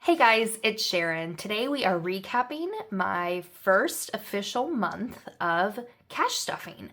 Hey guys, it's Sharon. Today we are recapping my first official month of cash stuffing.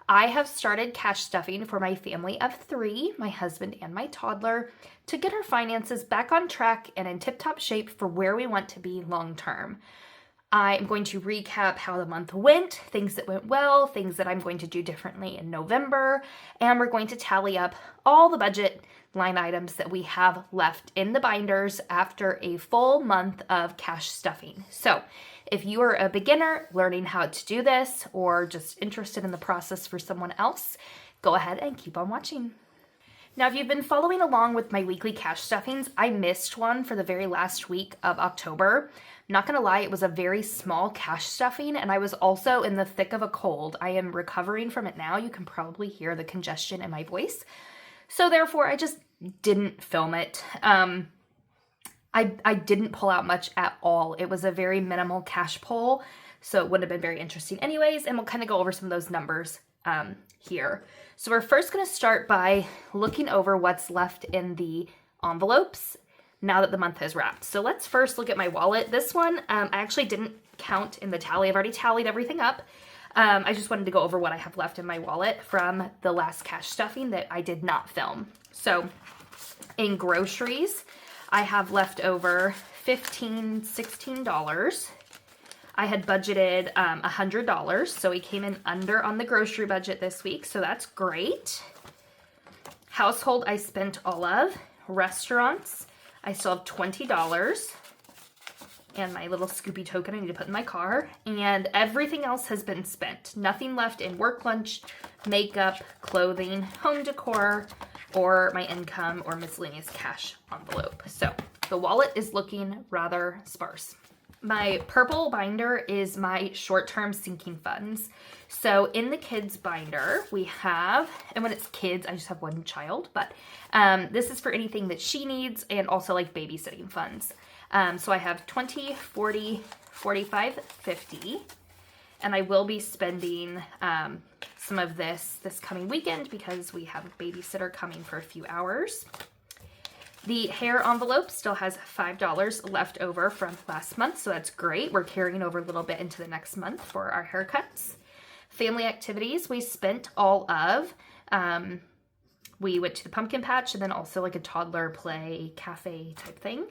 I have started cash stuffing for my family of 3, my husband and my toddler, to get our finances back on track and in tip-top shape for where we want to be long term. I am going to recap how the month went, things that went well, things that I'm going to do differently in November, and we're going to tally up all the budget line items that we have left in the binders after a full month of cash stuffing. So if you are a beginner learning how to do this or just interested in the process for someone else, go ahead and keep on watching. Now, if you've been following along with my weekly cash stuffings, I missed one for the very last week of October. I'm not gonna lie, it was a very small cash stuffing, and I was also in the thick of a cold. I am recovering from it now. You can probably hear the congestion in my voice. So therefore, I just didn't film it. I didn't pull out much at all. It was a very minimal cash pull, so it wouldn't have been very interesting anyways, and we'll kind of go over some of those numbers here. So we're first going to start by looking over what's left in the envelopes now that the month has wrapped. So let's first look at my wallet. This one, I actually didn't count in the tally. I've already tallied everything up. I just wanted to go over what I have left in my wallet from the last cash stuffing that I did not film. So in groceries, I have left over $15, $16. I had budgeted $100, so we came in under on the grocery budget this week, so that's great. Household, I spent all of. Restaurants, I still have $20. And my little Scoopy token I need to put in my car. And everything else has been spent. Nothing left in work lunch, makeup, clothing, home decor, or my income or miscellaneous cash envelope. So the wallet is looking rather sparse. My purple binder is my short-term sinking funds. So in the kids binder, we have, and when it's kids, I just have one child, but this is for anything that she needs and also like babysitting funds. So I have 20, 40, 45, 50, and I will be spending some of this coming weekend because we have a babysitter coming for a few hours. The hair envelope still has $5 left over from last month, so that's great. We're carrying over a little bit into the next month for our haircuts. Family activities, we spent all of. We went to the pumpkin patch and then also like a toddler play cafe type thing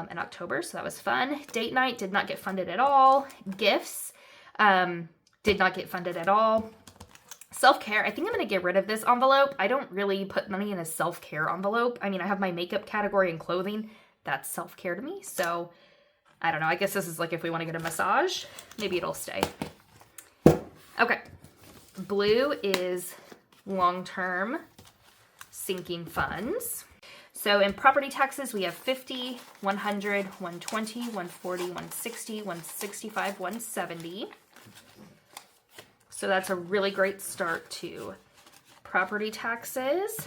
in October, so that was fun. Date night did not get funded at all. Gifts did not get funded at all. Self-care, I think I'm going to get rid of this envelope. I don't really put money in a self-care envelope. I mean, I have my makeup category and clothing. That's self-care to me. So, I don't know. I guess this is like if we want to get a massage, maybe it'll stay. Okay. Blue is long-term sinking funds. So in property taxes, we have 50, 100, 120, 140, 160, 165, 170. So that's a really great start to property taxes.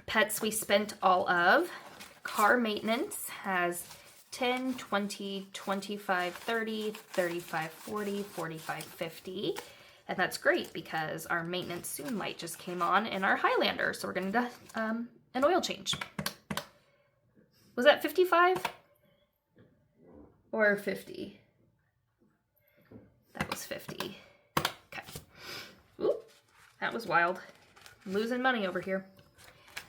Pets, we spent all of. Car maintenance has 10, 20, 25, 30, 35, 40, 45, 50. And that's great because our maintenance soon light just came on in our Highlander. So we're going to do an oil change. Was that 55 or 50? That was 50. Okay. Ooh, that was wild. I'm losing money over here.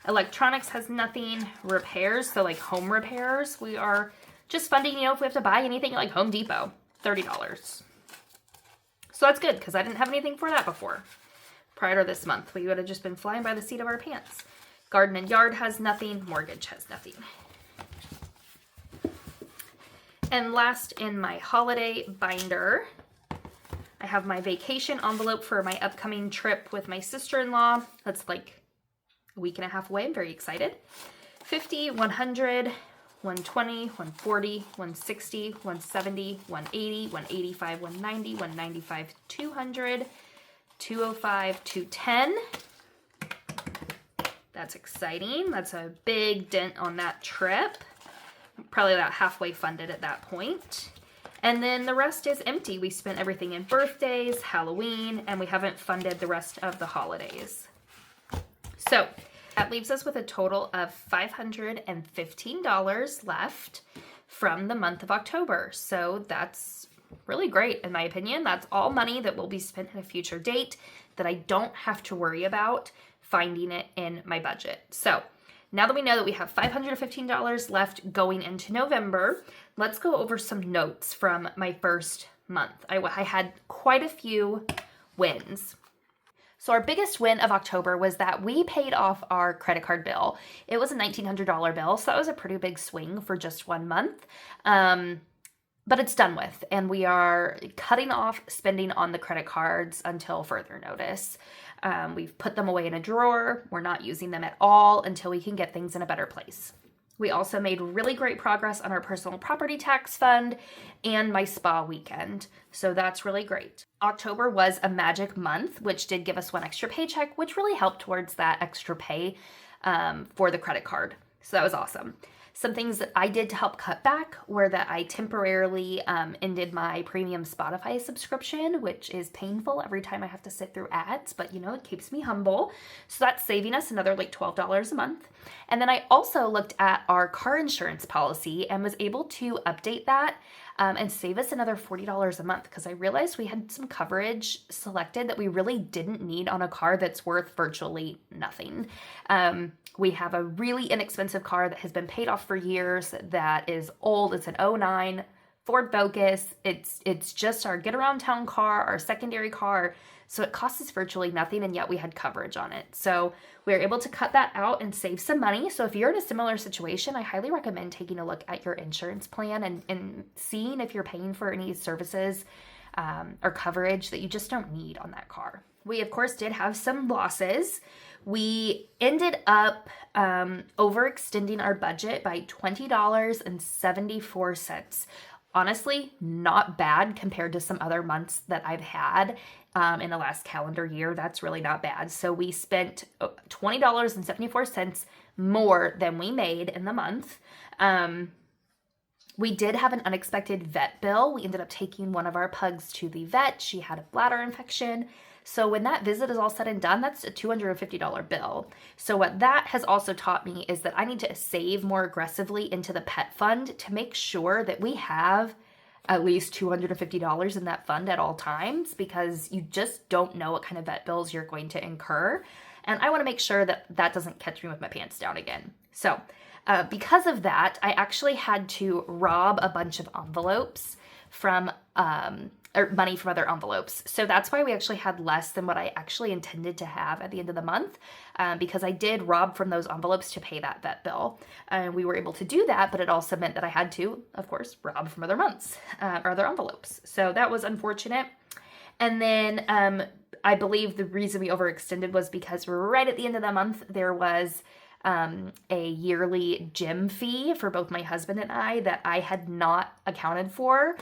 Electronics has nothing. Repairs, so like home repairs, we are just funding, if we have to buy anything at like Home Depot, $30. So that's good because I didn't have anything for that before. Prior to this month, we would have just been flying by the seat of our pants. Garden and yard has nothing. Mortgage has nothing. And last in my holiday binder, I have my vacation envelope for my upcoming trip with my sister-in-law. That's like a week and a half away. I'm very excited. 50, 100, 120, 140, 160, 170, 180, 185, 190, 195, 200, 205, 210. That's exciting. That's a big dent on that trip. Probably about halfway funded at that point. And then the rest is empty. We spent everything in birthdays, Halloween, and we haven't funded the rest of the holidays. So That leaves us with a total of $515 left from the month of October. So that's really great in my opinion. That's all money that will be spent at a future date that I don't have to worry about finding it in my budget. So now that we know that we have $515 left going into November, let's go over some notes from my first month. I had quite a few wins. So our biggest win of October was that we paid off our credit card bill. It was a $1,900 bill, so that was a pretty big swing for just 1 month. But it's done with, and we are cutting off spending on the credit cards until further notice. We've put them away in a drawer. We're not using them at all until we can get things in a better place. We also made really great progress on our personal property tax fund and my spa weekend. So that's really great. October was a magic month, which did give us 1 extra paycheck, which really helped towards that extra pay for the credit card. So that was awesome. Some things that I did to help cut back were that I temporarily ended my premium Spotify subscription, which is painful every time I have to sit through ads, but you know, it keeps me humble. So that's saving us another like $12 a month. And then I also looked at our car insurance policy and was able to update that and save us another $40 a month because I realized we had some coverage selected that we really didn't need on a car that's worth virtually nothing. We have a really inexpensive car that has been paid off for years that is old. It's an '09 Ford Focus. It's just our get around town car, our secondary car. So it costs us virtually nothing, and yet we had coverage on it. So we were able to cut that out and save some money. So if you're in a similar situation, I highly recommend taking a look at your insurance plan and seeing if you're paying for any services or coverage that you just don't need on that car. We, of course, did have some losses. We ended up overextending our budget by $20.74. Honestly, not bad compared to some other months that I've had in the last calendar year. That's really not bad. So we spent $20.74 more than we made in the month. We did have an unexpected vet bill. We ended up taking one of our pugs to the vet. She had a bladder infection. So when that visit is all said and done, that's a $250 bill. So what that has also taught me is that I need to save more aggressively into the pet fund to make sure that we have at least $250 in that fund at all times, because you just don't know what kind of vet bills you're going to incur. And I want to make sure that that doesn't catch me with my pants down again. So because of that, I actually had to rob a bunch of envelopes from or money from other envelopes. So that's why we actually had less than what I actually intended to have at the end of the month, because I did rob from those envelopes to pay that vet bill. And we were able to do that, but it also meant that I had to, of course, rob from other months or other envelopes. So that was unfortunate. And then I believe the reason we overextended was because right at the end of the month, there was a yearly gym fee for both my husband and I that I had not accounted for.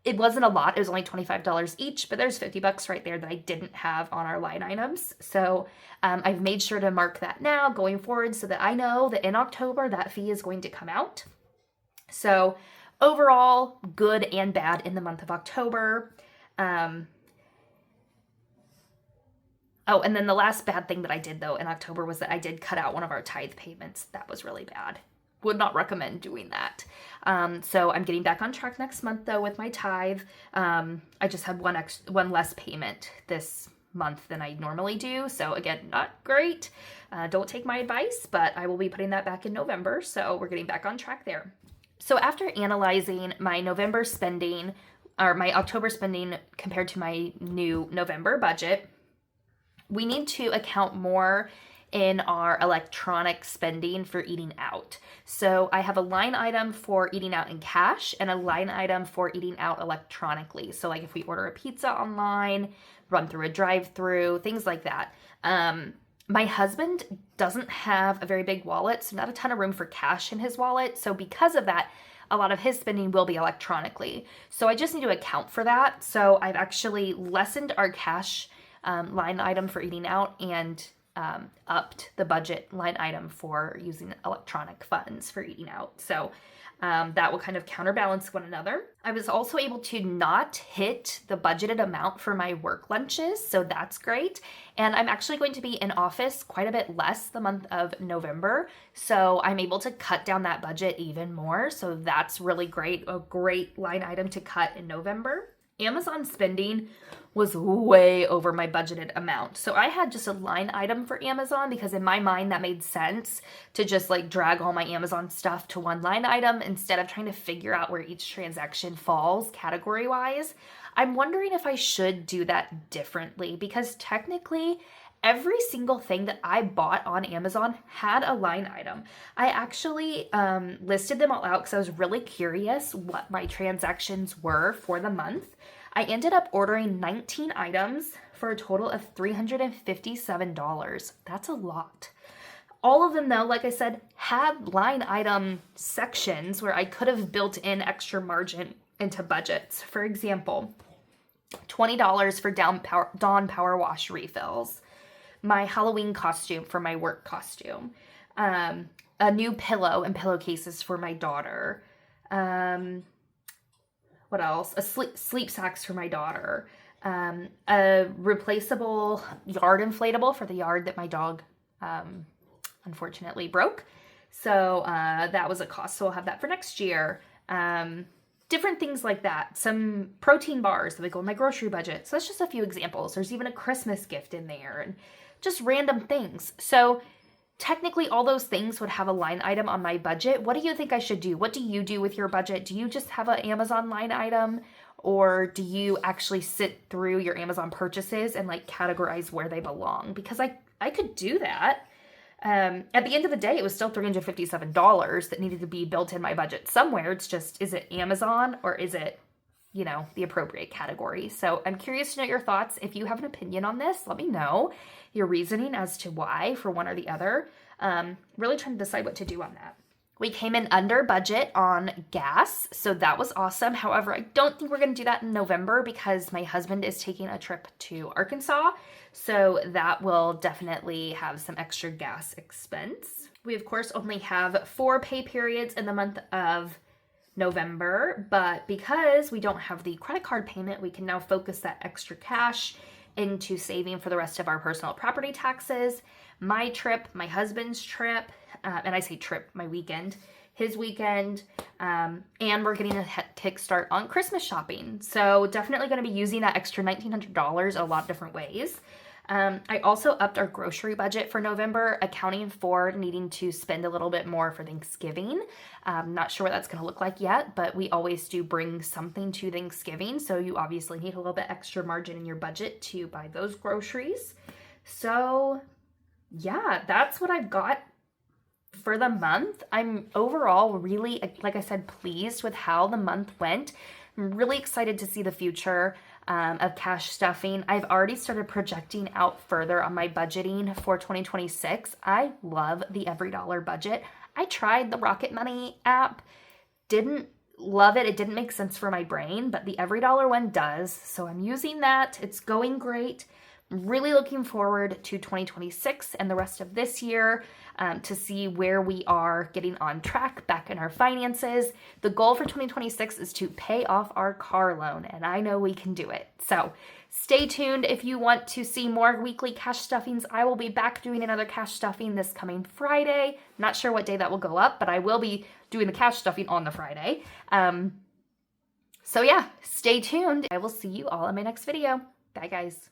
It wasn't a lot. It was only $25 each, but there's $50 right there that I didn't have on our line items. So I've made sure to mark that now going forward so that I know that in October that fee is going to come out. So overall, good and bad in the month of October. Oh, and then the last bad thing that I did though in October was that I did cut out one of our tithe payments. That was really bad. Would not recommend doing that. So I'm getting back on track next month though with my tithe. I just had one less payment this month than I normally do. So again, not great. Don't take my advice, but I will be putting that back in November. So we're getting back on track there. So after analyzing my November spending or my October spending compared to my new November budget, we need to account more in our electronic spending for eating out. So I have a line item for eating out in cash and a line item for eating out electronically. So like if we order a pizza online, run through a drive-through, things like that. My husband doesn't have a very big wallet, so not a ton of room for cash in his wallet. So because of that, a lot of his spending will be electronically. So I just need to account for that. So I've actually lessened our cash line item for eating out and upped the budget line item for using electronic funds for eating out. So that will kind of counterbalance one another. I was also able to not hit the budgeted amount for my work lunches, so that's great. And I'm actually going to be in office quite a bit less the month of November, so I'm able to cut down that budget even more. So that's really great, a great line item to cut in November. Amazon spending was way over my budgeted amount. So I had just a line item for Amazon because in my mind that made sense to just like drag all my Amazon stuff to one line item instead of trying to figure out where each transaction falls category wise. I'm wondering if I should do that differently because technically every single thing that I bought on Amazon had a line item. I actually listed them all out because I was really curious what my transactions were for the month. I ended up ordering 19 items for a total of $357. That's a lot. All of them, though, like I said, had line item sections where I could have built in extra margin into budgets. For example, $20 for Dawn Power Wash refills, my Halloween costume for my work costume, a new pillow and pillowcases for my daughter, what else? A sleep sacks for my daughter, a replaceable yard inflatable for the yard that my dog unfortunately broke. So that was a cost, so I'll have that for next year. Different things like that. Some protein bars that would go in my grocery budget. So that's just a few examples. There's even a Christmas gift in there and just random things. So technically all those things would have a line item on my budget. What do you think I should do? What do you do with your budget? Do you just have an Amazon line item, or do you actually sit through your Amazon purchases and like categorize where they belong? Because I could do that. At the end of the day, it was still $357 that needed to be built in my budget somewhere. It's just, is it Amazon or is it, you know, the appropriate category? So I'm curious to know your thoughts. If you have an opinion on this, let me know your reasoning as to why for one or the other. Really trying to decide what to do on that. We came in under budget on gas, so that was awesome. However, I don't think we're going to do that in November because my husband is taking a trip to Arkansas, so that will definitely have some extra gas expense. We, of course, only have 4 pay periods in the month of November, but because we don't have the credit card payment, we can now focus that extra cash into saving for the rest of our personal property taxes, my trip, my husband's trip, and I say trip, my weekend, his weekend, and we're getting a kickstart on Christmas shopping. So definitely going to be using that extra $1,900 a lot of different ways. I also upped our grocery budget for November, accounting for needing to spend a little bit more for Thanksgiving. Not sure what that's going to look like yet, but we always do bring something to Thanksgiving, so you obviously need a little bit extra margin in your budget to buy those groceries. So yeah, that's what I've got for the month. I'm overall really, like I said, pleased with how the month went. I'm really excited to see the future of cash stuffing. I've already started projecting out further on my budgeting for 2026. I love the Every Dollar budget. I tried the Rocket Money app, didn't love it. It didn't make sense for my brain, but the Every Dollar one does. So I'm using that. It's going great. Really looking forward to 2026 and the rest of this year to see where we are getting on track back in our finances. The goal for 2026 is to pay off our car loan, and I know we can do it. So stay tuned if you want to see more weekly cash stuffings. I will be back doing another cash stuffing this coming Friday. Not sure what day that will go up, but I will be doing the cash stuffing on the Friday. So yeah, stay tuned. I will see you all in my next video. Bye, guys.